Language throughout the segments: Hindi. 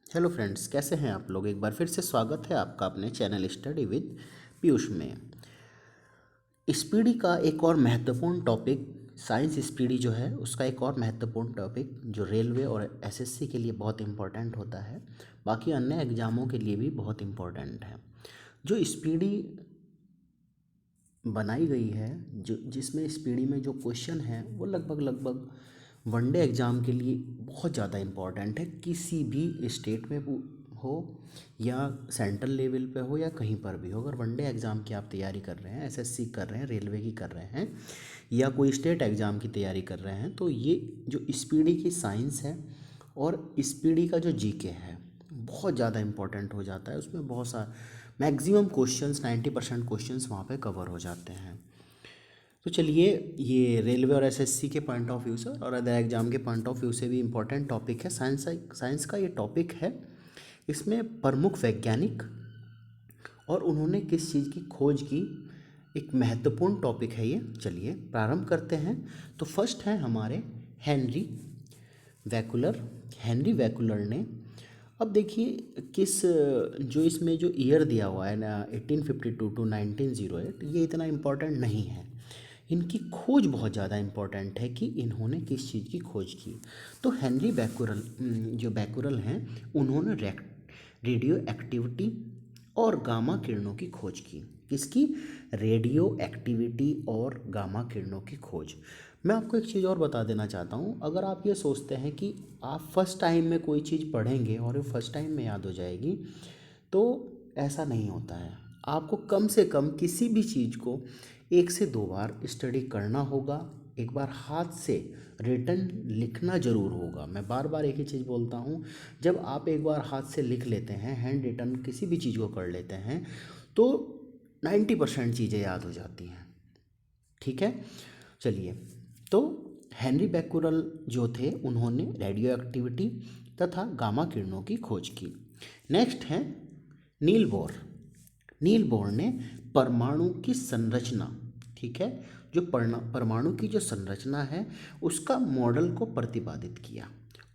हेलो फ्रेंड्स, कैसे हैं आप लोग। एक बार फिर से स्वागत है आपका अपने चैनल स्टडी विद पीयूष में। स्पीडी का एक और महत्वपूर्ण टॉपिक, साइंस स्पीडी जो है उसका एक और महत्वपूर्ण टॉपिक जो रेलवे और एसएससी के लिए बहुत इम्पोर्टेंट होता है, बाकी अन्य एग्ज़ामों के लिए भी बहुत इम्पोर्टेंट है। जो स्पीडी बनाई गई है, जो जिसमें स्पीडी में जो क्वेश्चन है वो लगभग वनडे एग्ज़ाम के लिए बहुत ज़्यादा इम्पॉर्टेंट है। किसी भी स्टेट में हो या सेंट्रल लेवल पे हो या कहीं पर भी हो, अगर वनडे एग्ज़ाम की आप तैयारी कर रहे हैं, एसएससी कर रहे हैं, रेलवे की कर रहे हैं या कोई स्टेट एग्ज़ाम की तैयारी कर रहे हैं, तो ये जो स्पीडी की साइंस है और स्पीडी का जो जीके है बहुत ज़्यादा इम्पोर्टेंट हो जाता है। उसमें बहुत सा मैक्सिमम क्वेश्चंस 90% क्वेश्चंस वहाँ पे कवर हो जाते हैं। तो चलिए, ये रेलवे और एसएससी के पॉइंट ऑफ व्यू से और अदर एग्जाम के पॉइंट ऑफ व्यू से भी इम्पोर्टेंट टॉपिक है। साइंस का ये टॉपिक है। इसमें प्रमुख वैज्ञानिक और उन्होंने किस चीज़ की खोज की, एक महत्वपूर्ण टॉपिक है ये। चलिए प्रारंभ करते हैं। तो फर्स्ट है हमारे हेनरी वैकुलर। हेनरी वैकुलर ने, अब देखिए किस, जो इसमें जो ईयर दिया हुआ है ना 1852 टू 1908, ये इतना इम्पोर्टेंट नहीं है। इनकी खोज बहुत ज़्यादा इम्पोर्टेंट है कि इन्होंने किस चीज़ की खोज की। तो हेनरी बैकुरल, जो बैकुरल हैं, उन्होंने रेडियो एक्टिविटी और गामा किरणों की खोज की। किसकी? रेडियो एक्टिविटी और गामा किरणों की खोज। मैं आपको एक चीज़ और बता देना चाहता हूँ। अगर आप ये सोचते हैं कि आप फर्स्ट टाइम में कोई चीज़ पढ़ेंगे और वो फर्स्ट टाइम में याद हो जाएगी, तो ऐसा नहीं होता है। आपको कम से कम किसी भी चीज़ को 1 से 2 बार स्टडी करना होगा। एक बार हाथ से रिटन लिखना ज़रूर होगा। मैं बार बार एक ही चीज़ बोलता हूँ, जब आप एक बार हाथ से लिख लेते हैं, हैंड रिटन किसी भी चीज़ को कर लेते हैं, तो 90% चीज़ें याद हो जाती हैं। ठीक है, चलिए। तो हेनरी बैकुरल जो थे, उन्होंने रेडियो एक्टिविटी तथा गामा किरणों की खोज की। नेक्स्ट है नील बोर। नील बोर ने परमाणु की संरचना, ठीक है, जो परमाणु की जो संरचना है उसका मॉडल को प्रतिपादित किया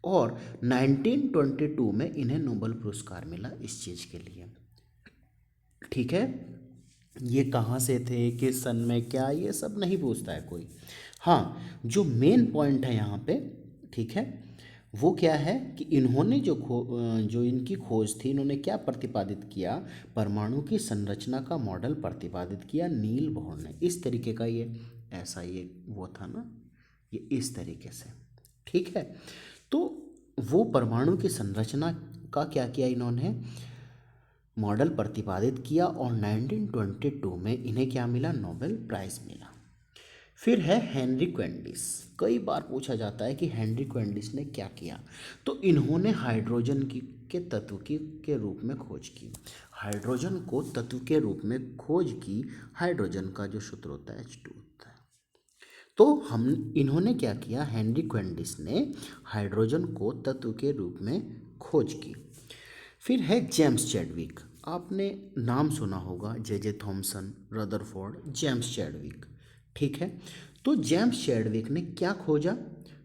और 1922 में इन्हें नोबेल पुरस्कार मिला इस चीज़ के लिए। ठीक है, ये कहाँ से थे, किस सन में, क्या, ये सब नहीं पूछता है कोई। हाँ, जो मेन पॉइंट है यहाँ पे, ठीक है, वो क्या है कि इन्होंने जो इनकी खोज थी, इन्होंने क्या प्रतिपादित किया, परमाणु की संरचना का मॉडल प्रतिपादित किया नील बोर ने। इस तरीके का ये, ऐसा ये वो था ना, ये इस तरीके से। ठीक है, तो वो परमाणु की संरचना का क्या किया इन्होंने, मॉडल प्रतिपादित किया और 1922 में इन्हें क्या मिला, नोबेल प्राइज़ मिला। फिर है हेनरी क्वेंडिस। कई बार पूछा जाता है कि हेनरी क्वेंडिस ने क्या किया। तो इन्होंने हाइड्रोजन की के तत्व की के रूप में खोज की। हाइड्रोजन को तत्व के रूप में खोज की। हाइड्रोजन का जो सूत्र होता है H2 होता है। तो हम इन्होंने क्या किया, हेनरी क्वेंडिस ने हाइड्रोजन को तत्व के रूप में खोज की। फिर है जेम्स चैडविक। आपने नाम सुना होगा, J Thomson, Rutherford, James Chadwick. ठीक है, तो जेम्स चैडविक ने क्या खोजा,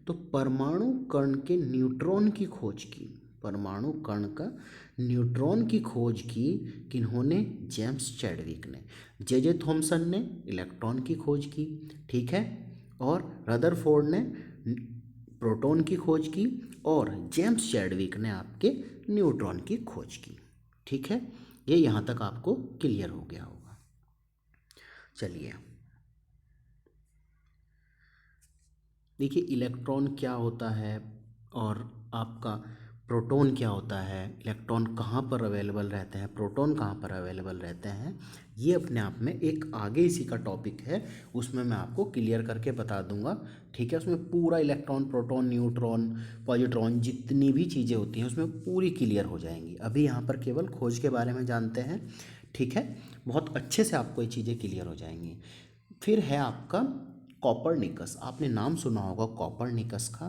तो परमाणु कण के न्यूट्रॉन की खोज की। परमाणु कण का न्यूट्रॉन की खोज की किन्होंने, जेम्स चैडविक ने। जे थॉमसन ने इलेक्ट्रॉन की खोज की, ठीक है, और रदरफोर्ड ने प्रोटॉन की खोज की और जेम्स चैडविक ने आपके न्यूट्रॉन की खोज की। ठीक है, ये यहाँ तक आपको क्लियर हो गया होगा। चलिए, देखिए इलेक्ट्रॉन क्या होता है और आपका प्रोटॉन क्या होता है, इलेक्ट्रॉन कहाँ पर अवेलेबल रहते हैं, प्रोटॉन कहाँ पर अवेलेबल रहते हैं, ये अपने आप में एक आगे इसी का टॉपिक है, उसमें मैं आपको क्लियर करके बता दूंगा। ठीक है, उसमें पूरा इलेक्ट्रॉन, प्रोटॉन, न्यूट्रॉन, पॉजिट्रॉन, जितनी भी चीज़ें होती हैं उसमें पूरी क्लियर हो जाएंगी। अभी यहाँ पर केवल खोज के बारे में जानते हैं। ठीक है, बहुत अच्छे से आपको ये चीज़ें क्लियर हो जाएंगी। फिर है आपका कॉपरनिकस। आपने नाम सुना होगा कॉपरनिकस का।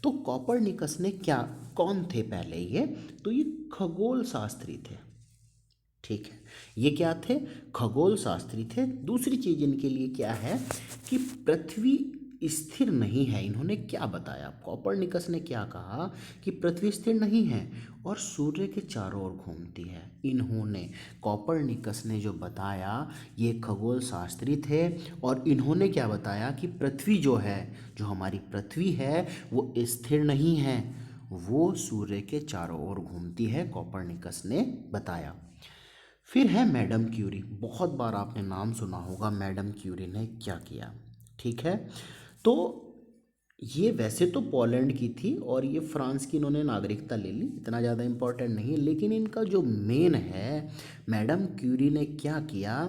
तो कॉपरनिकस ने क्या, कौन थे पहले ये, तो ये खगोल शास्त्री थे। ठीक है, ये क्या थे, खगोल शास्त्री थे। दूसरी चीज़ इनके लिए क्या है कि पृथ्वी स्थिर नहीं है। इन्होंने क्या बताया, कॉपरनिकस ने क्या कहा कि पृथ्वी स्थिर नहीं है और सूर्य के चारों ओर घूमती है। इन्होंने, कॉपरनिकस ने जो बताया, ये खगोल शास्त्री थे, और इन्होंने क्या बताया कि पृथ्वी जो है, जो हमारी पृथ्वी है, वो स्थिर नहीं है, वो सूर्य के चारों ओर घूमती है, कॉपरनिकस ने बताया। फिर है मैडम क्यूरी। बहुत बार आपने नाम सुना होगा, मैडम क्यूरी ने क्या किया, ठीक है। तो ये वैसे तो पोलैंड की थी और ये फ्रांस की इन्होंने नागरिकता ले ली, इतना ज़्यादा इम्पोर्टेंट नहीं है, लेकिन इनका जो मेन है, मैडम क्यूरी ने क्या किया,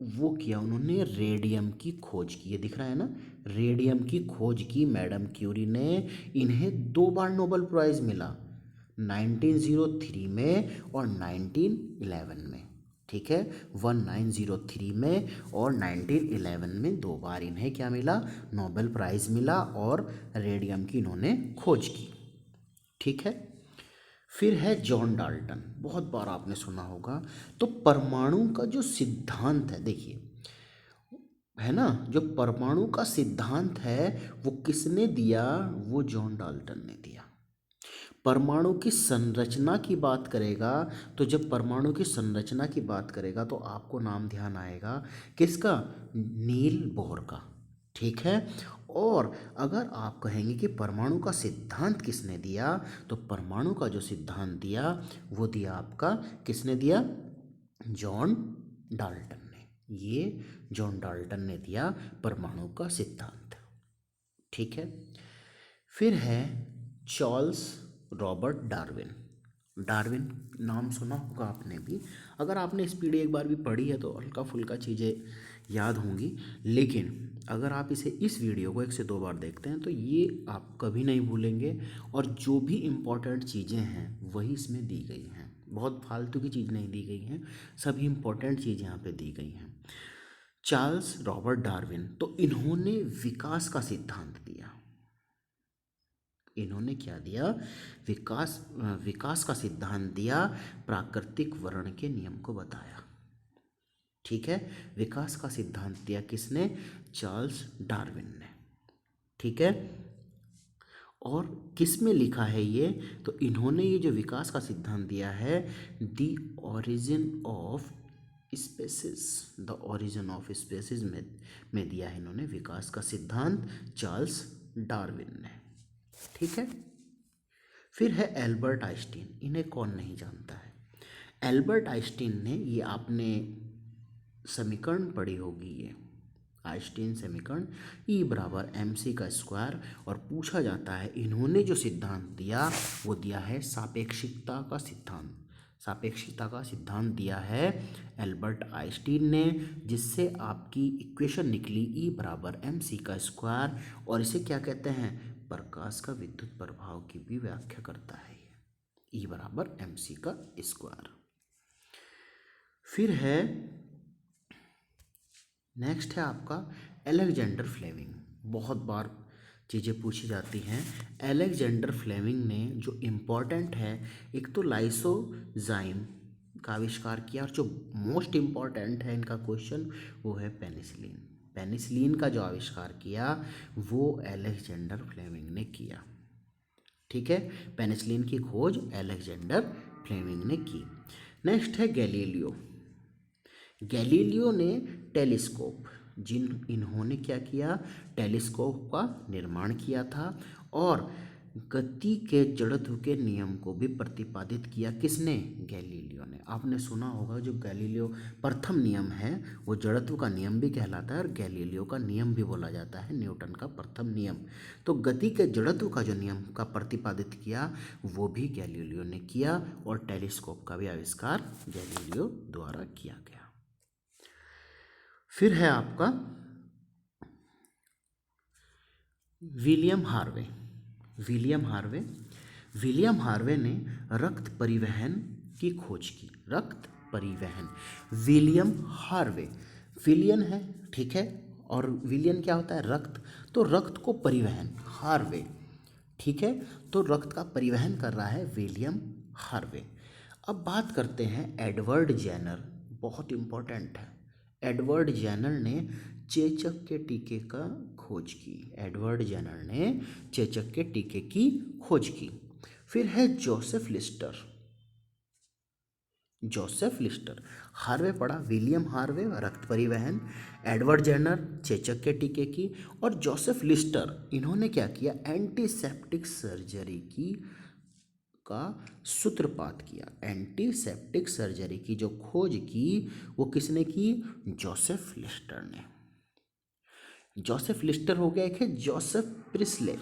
वो किया उन्होंने रेडियम की खोज की। ये दिख रहा है ना, रेडियम की खोज की मैडम क्यूरी ने। इन्हें 2 बार नोबेल प्राइज़ मिला, 1903 में और 1911 में, ठीक है। 1903 में और 1911 में 2 बार इन्हें क्या मिला, नोबेल प्राइज़ मिला, और रेडियम की इन्होंने खोज की, ठीक है। फिर है जॉन डाल्टन, बहुत बार आपने सुना होगा। तो परमाणु का जो सिद्धांत है, देखिए, है ना, जो परमाणु का सिद्धांत है वो किसने दिया, वो जॉन डाल्टन ने दिया। परमाणु की संरचना की बात करेगा, तो जब परमाणु की संरचना की बात करेगा तो आपको नाम ध्यान आएगा किसका, नील बोहर का, ठीक है। और अगर आप कहेंगे कि परमाणु का सिद्धांत किसने दिया, तो परमाणु का जो सिद्धांत दिया वो दिया आपका, किसने दिया, जॉन डाल्टन ने। ये जॉन डाल्टन ने दिया परमाणु का सिद्धांत, ठीक है। फिर है चार्ल्स रॉबर्ट डार्विन। डार्विन नाम सुना होगा आपने भी, अगर आपने इस पीढ़ी एक बार भी पढ़ी है तो हल्का फुल्का चीज़ें याद होंगी, लेकिन अगर आप इसे, इस वीडियो को 1 से 2 बार देखते हैं तो ये आप कभी नहीं भूलेंगे, और जो भी इम्पोर्टेंट चीज़ें हैं वही इसमें दी गई हैं, बहुत फालतू की चीज़ नहीं दी गई हैं, सभी इम्पोर्टेंट चीज़ यहाँ पे दी गई हैं। चार्ल्स रॉबर्ट डार्विन, तो इन्होंने विकास का सिद्धांत दिया। इन्होंने क्या दिया, विकास का सिद्धांत दिया, प्राकृतिक वर्ण के नियम को बताया, ठीक है। विकास का सिद्धांत दिया किसने, चार्ल्स डार्विन ने, ठीक है। और किस में लिखा है ये, तो इन्होंने ये जो विकास का सिद्धांत दिया है, the origin of species, the origin of species में दिया है इन्होंने विकास का सिद्धांत, चार्ल्स डार्विन ने, ठीक है। फिर है एल्बर्ट आइंस्टीन, इन्हें कौन नहीं जानता है। एल्बर्ट आइंस्टीन ने, ये आपने समीकरण पढ़ी होगी, ये आइंस्टीन समीकरण, E बराबर mc का स्क्वायर, और पूछा जाता है इन्होंने जो सिद्धांत दिया वो दिया है सापेक्षिकता का सिद्धांत। सापेक्षिकता का सिद्धांत दिया है एल्बर्ट आइंस्टीन ने, जिससे आपकी इक्वेशन निकली E बराबर mc का स्क्वायर, और इसे क्या कहते हैं, प्रकाश का विद्युत प्रभाव की भी व्याख्या करता है ये, E बराबर mc का स्क्वायर। फिर है, नेक्स्ट है आपका अलेक्जेंडर फ्लेमिंग। बहुत बार चीज़ें पूछी जाती हैं। अलेक्जेंडर फ्लेमिंग ने जो इम्पोर्टेंट है, एक तो लाइसोजाइम का आविष्कार किया, और जो मोस्ट इम्पॉर्टेंट है इनका क्वेश्चन, वो है पेनिसिलिन। पेनिसिलिन का जो आविष्कार किया वो अलेक्जेंडर फ्लेमिंग ने किया, ठीक है। पेनिसिलिन की खोज अलेक्जेंडर फ्लेमिंग ने की। नेक्स्ट है गैलीलियो। गैलीलियो ने टेलीस्कोप, इन्होंने क्या किया, टेलीस्कोप का निर्माण किया था, और गति के जड़त्व के नियम को भी प्रतिपादित किया, किसने, गैलीलियो ने। आपने सुना होगा जो गैलीलियो प्रथम नियम है वो जड़त्व का नियम भी कहलाता है, और गैलीलियो का नियम भी बोला जाता है, न्यूटन का प्रथम नियम। तो गति के जड़त्व का जो नियम का प्रतिपादित किया वो भी गैलीलियो ने किया, और टेलीस्कोप का भी आविष्कार गैलीलियो द्वारा किया गया। फिर है आपका William Harvey. William Harvey, William Harvey ने रक्त परिवहन की खोज की। रक्त परिवहन, विलियम हार्वे, विलियन है, ठीक है, और विलियन क्या होता है, रक्त, तो रक्त को परिवहन, हार्वे, ठीक है, तो रक्त का परिवहन कर रहा है विलियम हार्वे। अब बात करते हैं एडवर्ड जेनर, बहुत इंपॉर्टेंट है। एडवर्ड जेनर ने चेचक के टीके का खोज की। एडवर्ड जेनर ने चेचक के टीके की खोज की। फिर है Joseph Lister. Joseph Lister, Harvey पढ़ा, विलियम हार्वे रक्त परिवहन, एडवर्ड जेनर चेचक के टीके की, और जोसेफ लिस्टर इन्होंने क्या किया, एंटीसेप्टिक सर्जरी की का सूत्रपात किया। एंटीसेप्टिक सर्जरी की जो खोज की वो किसने की, जोसेफ लिस्टर ने। जोसेफ लिस्टर हो गया। एक है जोसेफ प्रिस्ले,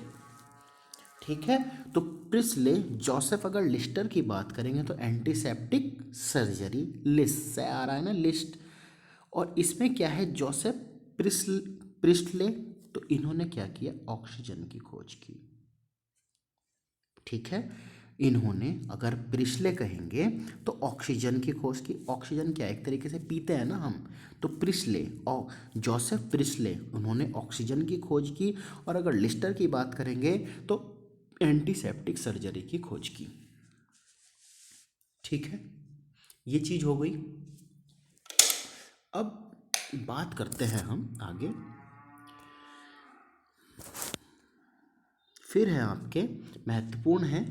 ठीक है। तो प्रिस्ले, जोसेफ, अगर लिस्टर की बात करेंगे तो एंटीसेप्टिक सर्जरी, लिस्ट से आ रहा है ना लिस्ट, और इसमें क्या है जोसेफ प्रिस्ले, तो इन्होंने क्या किया, ऑक्सीजन की खोज की, ठीक है। इन्होंने, अगर प्रिस्ले कहेंगे तो ऑक्सीजन की खोज की। ऑक्सीजन क्या है, एक तरीके से पीते हैं ना हम, तो प्रिस्ले और जोसेफ प्रिस्ले उन्होंने ऑक्सीजन की खोज की। और अगर लिस्टर की बात करेंगे तो एंटीसेप्टिक सर्जरी की खोज की, ठीक है। ये चीज हो गई। अब बात करते हैं हम आगे। फिर है आपके महत्वपूर्ण है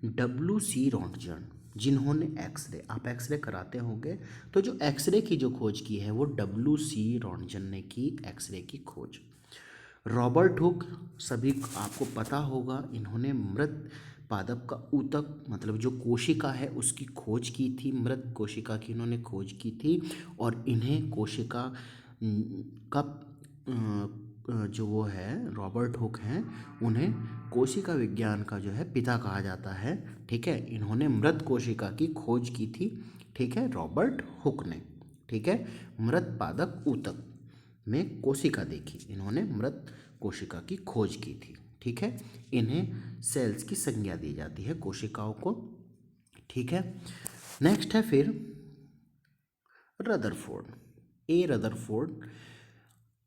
WC रॉन्टजन, जिन्होंने एक्सरे, आप एक्सरे कराते होंगे, तो जो एक्सरे की जो खोज की है वो WC रॉन्टजन ने की, एक्सरे की खोज। रॉबर्ट हुक, सभी आपको पता होगा, इन्होंने मृत पादप का ऊतक, मतलब जो कोशिका है उसकी खोज की थी, मृत कोशिका की इन्होंने खोज की थी। और इन्हें कोशिका का जो वो है रॉबर्ट हुक हैं, उन्हें कोशिका विज्ञान का जो है पिता कहा जाता है, ठीक है। इन्होंने मृत कोशिका की खोज की थी, ठीक है, रॉबर्ट हुक ने, ठीक है। मृत पादप ऊतक में कोशिका देखी, इन्होंने मृत कोशिका की खोज की थी, ठीक है। इन्हें सेल्स की संज्ञा दी जाती है कोशिकाओं को, ठीक है। नेक्स्ट है फिर रदरफोर्ड, रदरफोर्ड,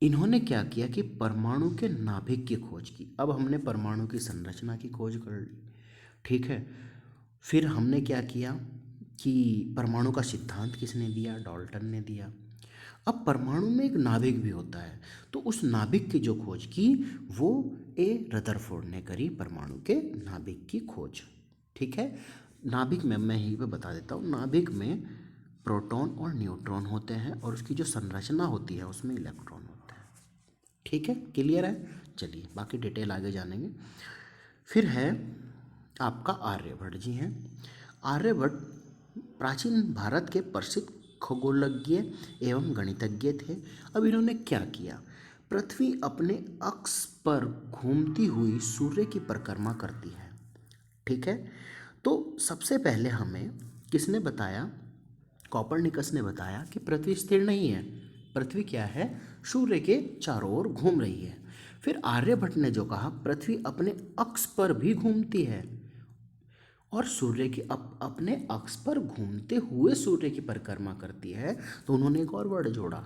इन्होंने क्या किया कि परमाणु के नाभिक की खोज की। अब हमने परमाणु की संरचना की खोज कर ली, ठीक है। फिर हमने क्या किया कि परमाणु का सिद्धांत किसने दिया, डाल्टन ने दिया। अब परमाणु में एक नाभिक भी होता है, तो उस नाभिक की जो खोज की वो रदरफोर्ड ने करी, परमाणु के नाभिक की खोज, ठीक है। नाभिक में मैं यहीं पे बता देता हूँ, नाभिक में प्रोटॉन और न्यूट्रॉन होते हैं और उसकी जो संरचना होती है उसमें इलेक्ट्रॉन होते हैं, ठीक है। क्लियर है, चलिए बाकी डिटेल आगे जानेंगे। फिर है आपका आर्यभट्ट जी हैं। आर्यभट्ट प्राचीन भारत के प्रसिद्ध खगोलज्ञ एवं गणितज्ञ थे। अब इन्होंने क्या किया, पृथ्वी अपने अक्ष पर घूमती हुई सूर्य की परिक्रमा करती है, ठीक है। तो सबसे पहले हमें किसने बताया, कॉपरनिकस ने बताया कि पृथ्वी स्थिर नहीं है, पृथ्वी क्या है, सूर्य के चारों ओर घूम रही है। फिर आर्यभट्ट ने जो कहा पृथ्वी अपने अक्ष पर भी घूमती है और सूर्य की अपने अक्ष पर घूमते हुए सूर्य की परिक्रमा करती है, तो उन्होंने एक और वर्ड जोड़ा।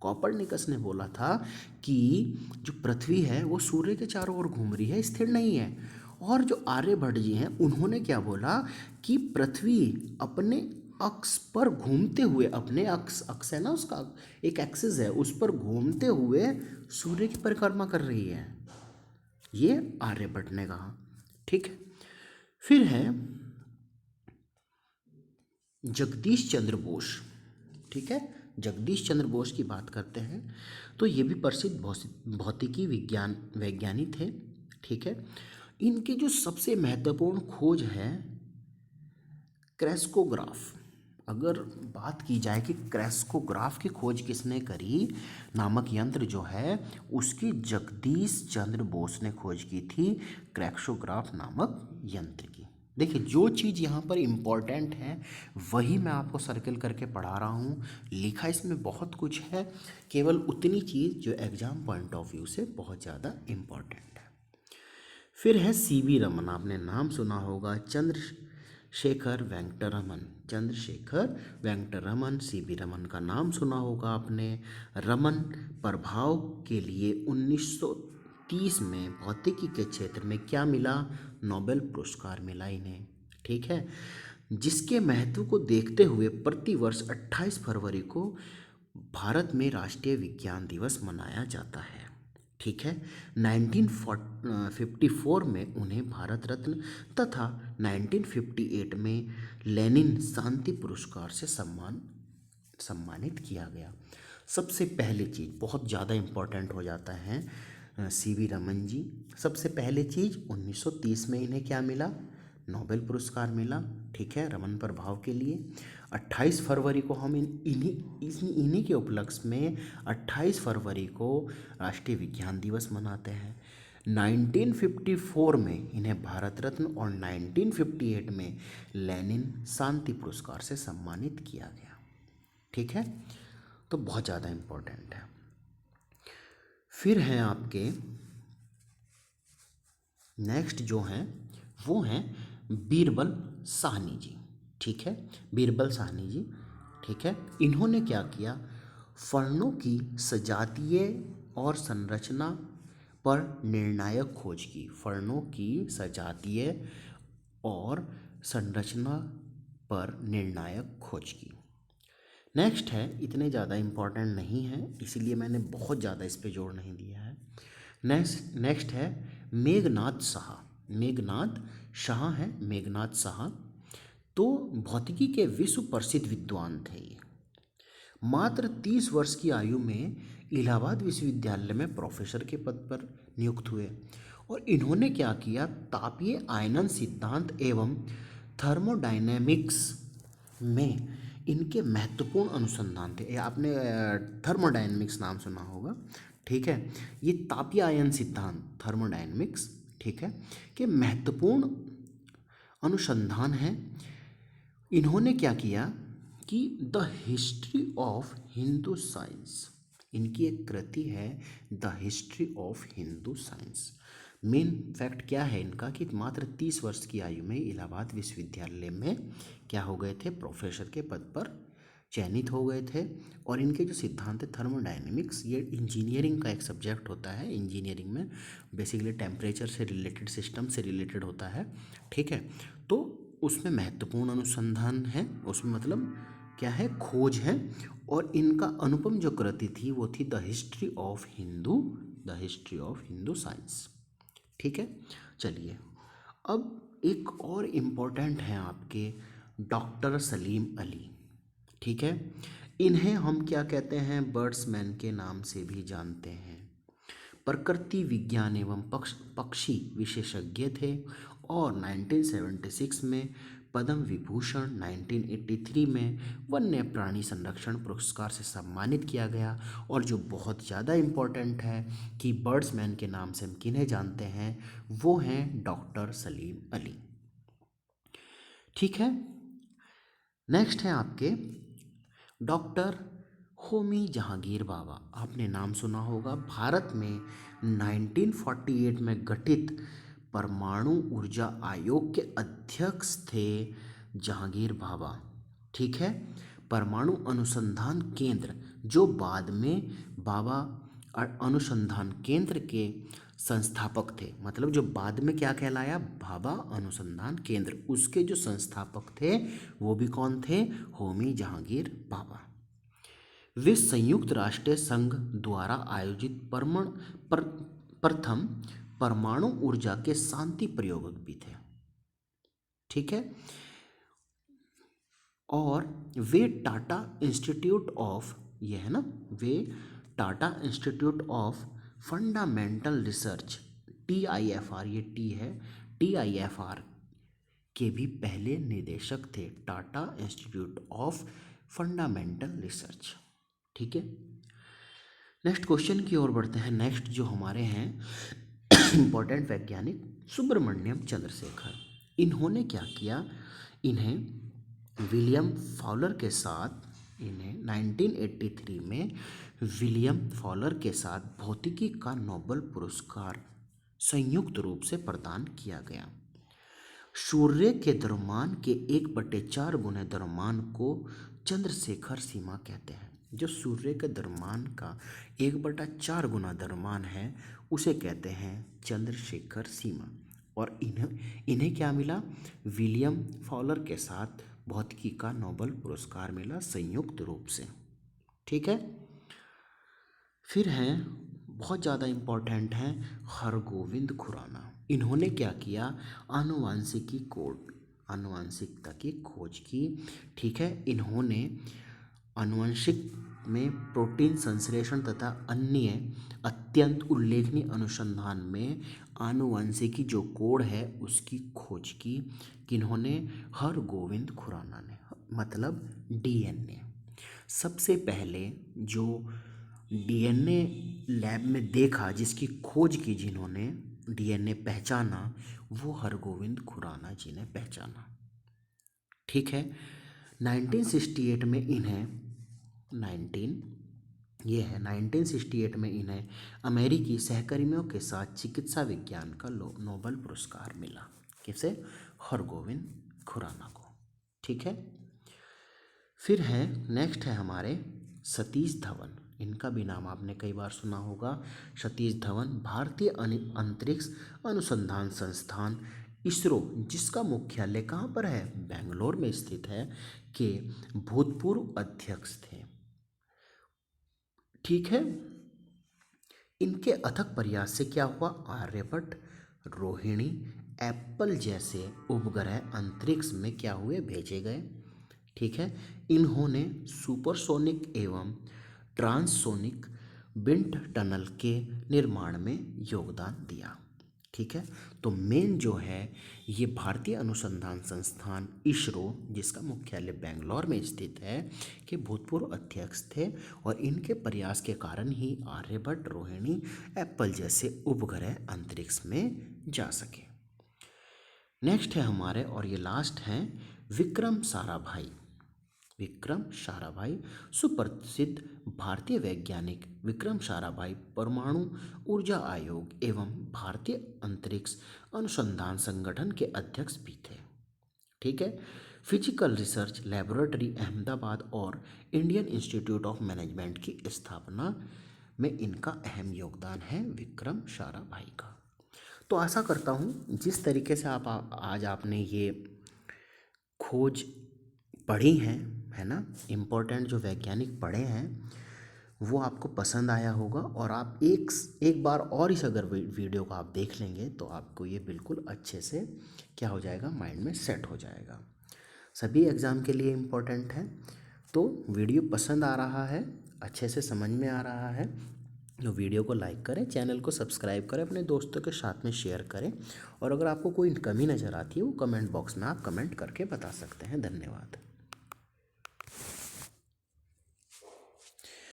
कॉपरनिकस ने बोला था कि जो पृथ्वी है वो सूर्य के चारों ओर घूम रही है, स्थिर नहीं है। और जो आर्यभट्ट जी हैं उन्होंने क्या बोला कि पृथ्वी अपने अक्ष पर घूमते हुए, अपने अक्ष, अक्ष है ना उसका एक एक्सिस है, उस पर घूमते हुए सूर्य की परिक्रमा कर रही है, ये आर्यभट्ट ने कहा, ठीक है। फिर है जगदीश चंद्र बोस, ठीक है। जगदीश चंद्र बोस की बात करते हैं तो ये भी प्रसिद्ध भौतिकी विज्ञान वैज्ञानी थे, ठीक है। इनकी जो सबसे महत्वपूर्ण खोज है क्रेस्कोग्राफ। अगर बात की जाए कि क्रेस्कोग्राफ की खोज किसने करी, नामक यंत्र जो है उसकी जगदीश चंद्र बोस ने खोज की थी, क्रेस्कोग्राफ नामक यंत्र की। देखिए जो चीज़ यहाँ पर इम्पॉर्टेंट है वही मैं आपको सर्किल करके पढ़ा रहा हूँ, लिखा इसमें बहुत कुछ है, केवल उतनी चीज़ जो एग्जाम पॉइंट ऑफ व्यू से बहुत ज़्यादा इम्पॉर्टेंट है। फिर है CV रमन, आपने नाम सुना होगा, चंद्रशेखर वेंकटरमन, चंद्रशेखर वेंकटरमन, CV रमन का नाम सुना होगा आपने। रमन प्रभाव के लिए 1930 में भौतिकी के क्षेत्र में क्या मिला, नोबेल पुरस्कार मिला इन्हें, ठीक है। जिसके महत्व को देखते हुए प्रतिवर्ष 28 फरवरी को भारत में राष्ट्रीय विज्ञान दिवस मनाया जाता है? ठीक है, 1954 में उन्हें भारत रत्न तथा 1958 में लेनिन शांति पुरस्कार से सम्मानित किया गया। सबसे पहली चीज़ बहुत ज़्यादा इम्पोर्टेंट हो जाता है, सीवी रमन जी। सबसे पहली चीज़ 1930 में इन्हें क्या मिला? नोबेल पुरस्कार मिला। ठीक है, रमन प्रभाव के लिए। 28 फरवरी को हम इन्हीं के उपलक्ष्य में 28 फरवरी को राष्ट्रीय विज्ञान दिवस मनाते हैं। 1954 में इन्हें भारत रत्न और 1958 में लेनिन शांति पुरस्कार से सम्मानित किया गया। ठीक है, तो बहुत ज़्यादा इम्पोर्टेंट है। फिर हैं आपके नेक्स्ट जो हैं वो हैं बीरबल साहनी जी। ठीक है, बीरबल साहनी जी। ठीक है, इन्होंने क्या किया? फर्नों की सजातीय और संरचना पर निर्णायक खोज की। फर्नों की सजातीय और संरचना पर निर्णायक खोज की। नेक्स्ट है, इतने ज़्यादा इम्पोर्टेंट नहीं है इसीलिए मैंने बहुत ज़्यादा इस पे जोर नहीं दिया है। नेक्स्ट है मेघनाथ साहा। मेघनाथ शाह है, मेघनाथ साहा। तो भौतिकी के विश्व प्रसिद्ध विद्वान थे ये। मात्र 30 वर्ष की आयु में इलाहाबाद विश्वविद्यालय में प्रोफेसर के पद पर नियुक्त हुए और इन्होंने क्या किया? तापीय आयनन सिद्धांत एवं थर्मोडायनेमिक्स में इनके महत्वपूर्ण अनुसंधान थे। आपने थर्मोडायनेमिक्स नाम सुना होगा। ठीक है, ये तापीय आयन सिद्धांत थर्मोडायनेमिक्स, ठीक है, के महत्वपूर्ण अनुसंधान है। इन्होंने क्या किया कि the history of Hindu science, इनकी एक कृति है the history of Hindu science. Main fact क्या है इनका कि मात्र 30 वर्ष की आयु में इलाहाबाद विश्वविद्यालय में क्या हो गए थे? प्रोफेसर के पद पर चयनित हो गए थे। और इनके जो सिद्धांत है थर्मोडायनेमिक्स, ये इंजीनियरिंग का एक सब्जेक्ट होता है। इंजीनियरिंग में बेसिकली टेम्परेचर से रिलेटेड, सिस्टम से रिलेटेड होता है। ठीक है, तो उसमें महत्वपूर्ण अनुसंधान है, उसमें मतलब क्या है? खोज है। और इनका अनुपम जो कृति थी वो थी the history of Hindu science. ठीक है, चलिए अब एक और इम्पोर्टेंट है आपके डॉक्टर सलीम अली। ठीक है, इन्हें हम क्या कहते हैं? बर्ड्समैन के नाम से भी जानते हैं। प्रकृति विज्ञान एवं पक्षी विशेषज्ञ थे और 1976 में पद्म विभूषण, 1983 में वन्य प्राणी संरक्षण पुरस्कार से सम्मानित किया गया। और जो बहुत ज़्यादा इम्पोर्टेंट है कि बर्ड्समैन के नाम से हम किन्हें जानते हैं, वो हैं डॉक्टर सलीम अली। ठीक है, नेक्स्ट है आपके डॉक्टर होमी जहांगीर बाबा। आपने नाम सुना होगा। भारत में 1948 में गठित परमाणु ऊर्जा आयोग के अध्यक्ष थे जहांगीर बाबा। ठीक है, परमाणु अनुसंधान केंद्र, जो बाद में बाबा अनुसंधान केंद्र के संस्थापक थे, मतलब जो बाद में क्या कहलाया? भाभा अनुसंधान केंद्र, उसके जो संस्थापक थे वो भी कौन थे? होमी जहांगीर बाबा। वे संयुक्त राष्ट्र संघ द्वारा आयोजित प्रथम परमाणु ऊर्जा के शांति प्रयोगक भी थे। ठीक है, और वे टाटा इंस्टीट्यूट ऑफ, ये है ना, वे Tata institute of fundamental research, TIFR, ये टी है, TIFR के भी पहले निदेशक थे। Tata institute of fundamental research. ठीक है, नेक्स्ट क्वेश्चन की ओर बढ़ते हैं। नेक्स्ट जो हमारे हैं इम्पोर्टेंट वैज्ञानिक सुब्रमण्यम चंद्रशेखर। इन्होंने क्या किया? इन्हें विलियम फॉलर के साथ, इन्हें 1983 में विलियम फॉलर के साथ भौतिकी का नोबेल पुरस्कार संयुक्त रूप से प्रदान किया गया। सूर्य के द्रव्यमान के 1/4 गुने द्रव्यमान को चंद्रशेखर सीमा कहते हैं। जो सूर्य के द्रव्यमान का 1/4 गुना द्रव्यमान है उसे कहते हैं चंद्रशेखर सीमा। और इन्हें क्या मिला? विलियम फॉलर के साथ भौतिकी का नोबेल पुरस्कार मिला संयुक्त रूप से। ठीक है। फिर हैं, बहुत ज़्यादा इम्पोर्टेंट हैं, हरगोविंद खुराना। इन्होंने क्या किया, आनुवांशिकी कोड, आनुवांशिकता की खोज की। ठीक है, इन्होंने आनुवंशिक में प्रोटीन संश्लेषण तथा अन्य अत्यंत उल्लेखनीय अनुसंधान में आनुवंशिकी जो कोड है उसकी खोज की। किन्होंने, हरगोविंद खुराना ने, मतलब डीएनए। सबसे पहले जो डीएनए लैब में देखा, जिसकी खोज की, जिन्होंने डीएनए पहचाना, वो हरगोविंद खुराना जी ने पहचाना। ठीक है। 1968 में इन्हें 1968 में इन्हें अमेरिकी सहकर्मियों के साथ चिकित्सा विज्ञान का नोबेल पुरस्कार मिला। किसे, हरगोविंद खुराना को। ठीक है। फिर है, नेक्स्ट है हमारे सतीश धवन। इनका भी नाम आपने कई बार सुना होगा। सतीश धवन भारतीय अंतरिक्ष अनुसंधान संस्थान इसरो, जिसका मुख्यालय कहाँ पर है, बेंगलोर में स्थित है, के भूतपूर्व अध्यक्ष थे। ठीक है। इनके अथक प्रयास से क्या हुआ, आर्यभट्ट, रोहिणी, एप्पल जैसे उपग्रह अंतरिक्ष में क्या हुए, भेजे गए। ठीक है। इन्होंने सुपरसोनिक एवं ट्रांससोनिक विंड टनल के निर्माण में योगदान दिया। ठीक है। तो मेन जो है, ये भारतीय अनुसंधान संस्थान इसरो, जिसका मुख्यालय बेंगलोर में स्थित है, के भूतपूर्व अध्यक्ष थे, और इनके प्रयास के कारण ही आर्यभट्ट, रोहिणी, एप्पल जैसे उपग्रह अंतरिक्ष में जा सके। नेक्स्ट है हमारे, और ये लास्ट हैं, विक्रम साराभाई। विक्रम साराभाई, सुप्रसिद्ध भारतीय वैज्ञानिक विक्रम साराभाई परमाणु ऊर्जा आयोग एवं भारतीय अंतरिक्ष अनुसंधान संगठन के अध्यक्ष भी थे। ठीक है। फिजिकल रिसर्च लैबोरेटरी अहमदाबाद और इंडियन इंस्टीट्यूट ऑफ मैनेजमेंट की स्थापना में इनका अहम योगदान है, विक्रम साराभाई का। तो आशा करता हूँ जिस तरीके से आज आपने ये खोज पढ़ी हैं, है ना, इम्पोर्टेंट जो वैज्ञानिक पढ़े हैं, वो आपको पसंद आया होगा। और आप एक बार और इस अगर वीडियो को आप देख लेंगे तो आपको ये बिल्कुल अच्छे से क्या हो जाएगा, माइंड में सेट हो जाएगा। सभी एग्ज़ाम के लिए इम्पोर्टेंट है। तो वीडियो पसंद आ रहा है, अच्छे से समझ में आ रहा है, तो वीडियो को लाइक करें, चैनल को सब्सक्राइब करें, अपने दोस्तों के साथ में शेयर करें। और अगर आपको कोई कमी नज़र आती है, वो कमेंट बॉक्स में आप कमेंट करके बता सकते हैं। धन्यवाद।